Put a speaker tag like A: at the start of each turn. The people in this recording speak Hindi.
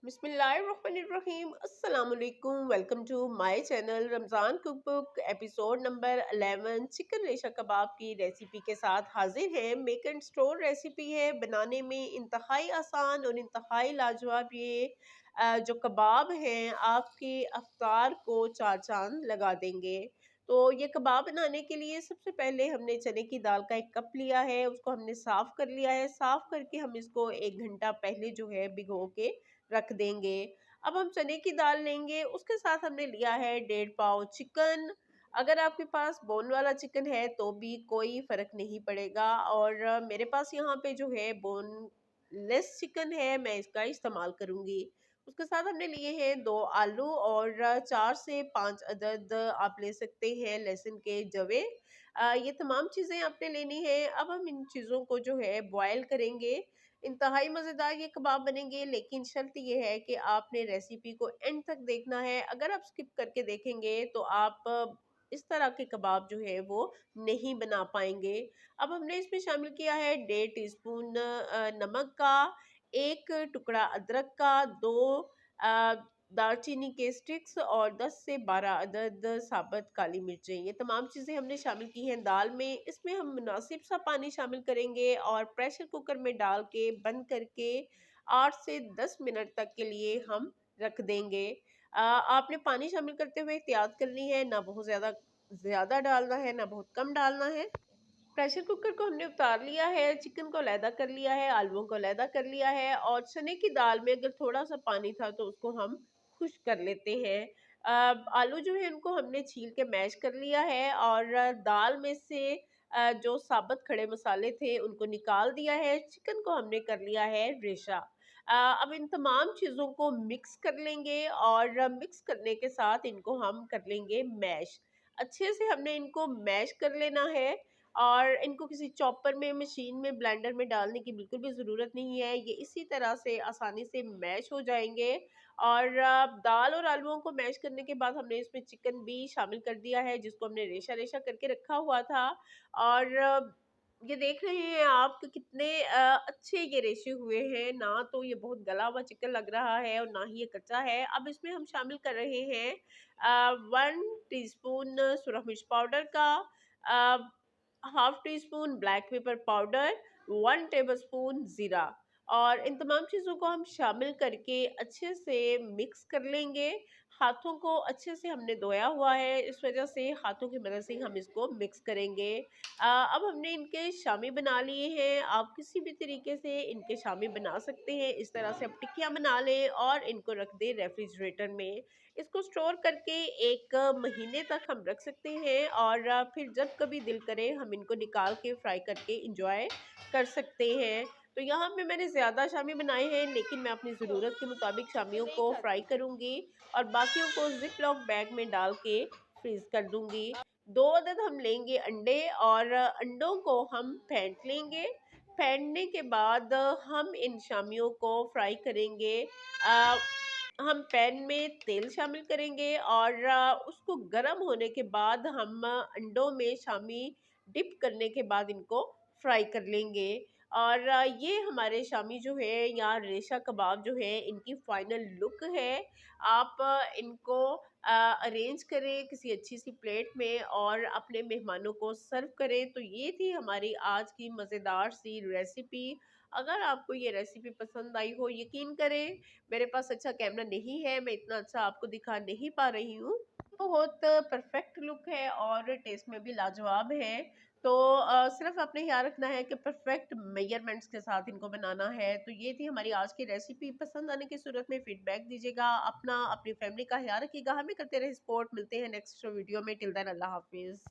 A: बिस्मिल्लाहिर्रहमानिर्रहीम अस्सलाम वालेकुम। Welcome to my channel Ramzan cook book episode number 11 chicken रेशा कबाब की रेसिपी के साथ हाजिर है। मेक एंड स्टोर रेसिपी है, बनाने में इंतहाई आसान और इंतहाई लाजवाब। ये जो कबाब हैं आपके अफ्तार को चार चांद लगा देंगे। तो ये कबाब बनाने के लिए सबसे पहले हमने चने की दाल का एक कप लिया है, उसको हमने साफ़ कर लिया है। साफ़ करके हम इसको 1 घंटा पहले जो है भिगो के रख देंगे। अब हम चने की दाल लेंगे, उसके साथ हमने लिया है 1.5 पाव चिकन। अगर आपके पास बोन वाला चिकन है तो भी कोई फ़र्क नहीं पड़ेगा, और मेरे पास यहाँ पे जो है बोनलेस चिकन है, मैं इसका इस्तेमाल करूँगी। उसके साथ हमने लिए हैं 2 आलू और 4 से 5 अदद आप ले सकते हैं लहसुन के जवे। ये तमाम चीज़ें आपने लेनी है। अब हम इन चीज़ों को जो है बॉयल करेंगे। इंतहाई मज़ेदार ये कबाब बनेंगे, लेकिन शर्त ये है कि आपने रेसिपी को एंड तक देखना है। अगर आप स्किप करके देखेंगे तो आप इस तरह के कबाब जो है वो नहीं बना पाएँगे। अब हमने इसमें शामिल किया है 1.5 टीस्पून नमक का, 1 टुकड़ा अदरक का, 2 अ, दालचीनी के स्टिक्स और 10 से 12 अदद साबुत काली मिर्चें। ये तमाम चीज़ें हमने शामिल की हैं दाल में। इसमें हम मुनासिब सा पानी शामिल करेंगे और प्रेशर कुकर में डाल के बंद करके 8 से 10 मिनट तक के लिए हम रख देंगे। आपने पानी शामिल करते हुए एहतियात करनी है, ना बहुत ज़्यादा ज़्यादा डालना है, ना बहुत कम डालना है। प्रेशर कुकर को हमने उतार लिया है, चिकन को अलहदा कर लिया है, आलूओं को अलहदा कर लिया है, और चने की दाल में अगर थोड़ा-सा पानी था तो उसको हम खुश्क कर लेते हैं। आलू जो है उनको हमने छील के मैश कर लिया है, और दाल में से जो साबुत खड़े मसाले थे उनको निकाल दिया है। चिकन को हमने कर लिया है रेशा। अब इन तमाम चीज़ों को मिक्स कर लेंगे, और मिक्स करने के साथ इनको हम कर लेंगे मैश। अच्छे से हमने इनको मैश कर लेना है, और इनको किसी चॉपर में, मशीन में, ब्लेंडर में डालने की बिल्कुल भी ज़रूरत नहीं है। ये इसी तरह से आसानी से मैश हो जाएँगे। और दाल और आलूओं को मैश करने के बाद हमने इसमें चिकन भी शामिल कर दिया है, जिसको हमने रेशा-रेशा करके रखा हुआ था। और ये देख रहे हैं आप कि कितने अच्छे ये रेशे हुए हैं। ना तो ये बहुत गला हुआ चिकन लग रहा है और ना ही ये कच्चा है। अब इसमें हम शामिल कर रहे हैं 1 टीस्पून सुरख मिर्च पाउडर का, uh, half teaspoon black pepper powder, 1 tablespoon ज़ीरा, और इन तमाम चीज़ों को हम शामिल करके अच्छे से मिक्स कर लेंगे। हाथों को अच्छे से हमने धोया हुआ है, इस वजह से हाथों की मदद से ही हम इसको मिक्स करेंगे। अब हमने इनके शामी बना लिए हैं। आप किसी भी तरीके से इनके शामी बना सकते हैं। इस तरह से आप टिक्कियाँ बना लें और इनको रख दें रेफ्रिजरेटर में। इसको स्टोर करके 1 महीने तक हम रख सकते हैं, और फिर जब कभी दिल करे हम इनको निकाल के फ्राई करके एंजॉय कर सकते हैं। तो यहाँ पे मैंने ज़्यादा शामी बनाए हैं, लेकिन मैं अपनी ज़रूरत के मुताबिक शामियों को फ्राई करूँगी और बाकियों को ज़िप-लॉक बैग में डाल के फ्रीज़ कर दूँगी। 2 अदद हम लेंगे अंडे, और अंडों को हम फेंट लेंगे। फेंटने के बाद हम इन शामियों को फ्राई करेंगे। अ, हम पैन में तेल शामिल करेंगे, और उसको गर्म होने के बाद हम अंडों में शामी डिप करने के बाद इनको फ्राई कर लेंगे। और ये हमारे शामी जो है या रेशा कबाब जो है इनकी फाइनल लुक है। आप इनको अरेंज करें किसी अच्छी सी प्लेट में और अपने मेहमानों को सर्व करें। तो ये थी हमारी आज की मज़ेदार सी रेसिपी। अगर आपको ये रेसिपी पसंद आई हो, यकीन करें मेरे पास अच्छा कैमरा नहीं है, मैं इतना अच्छा आपको दिखा नहीं पा रही हूँ। बहुत परफेक्ट लुक है और टेस्ट में भी लाजवाब है। तो सिर्फ़ आपने ख्याल रखना है कि परफेक्ट मेजरमेंट्स के साथ इनको बनाना है। तो ये थी हमारी आज की रेसिपी। पसंद आने की सूरत में फीडबैक दीजिएगा। अपना, अपनी फैमिली का ख्याल रखिएगा। हमें करते रहे सपोर्ट। मिलते हैं नेक्स्ट वीडियो में। टिल देन अल्लाह हाफ़िज़।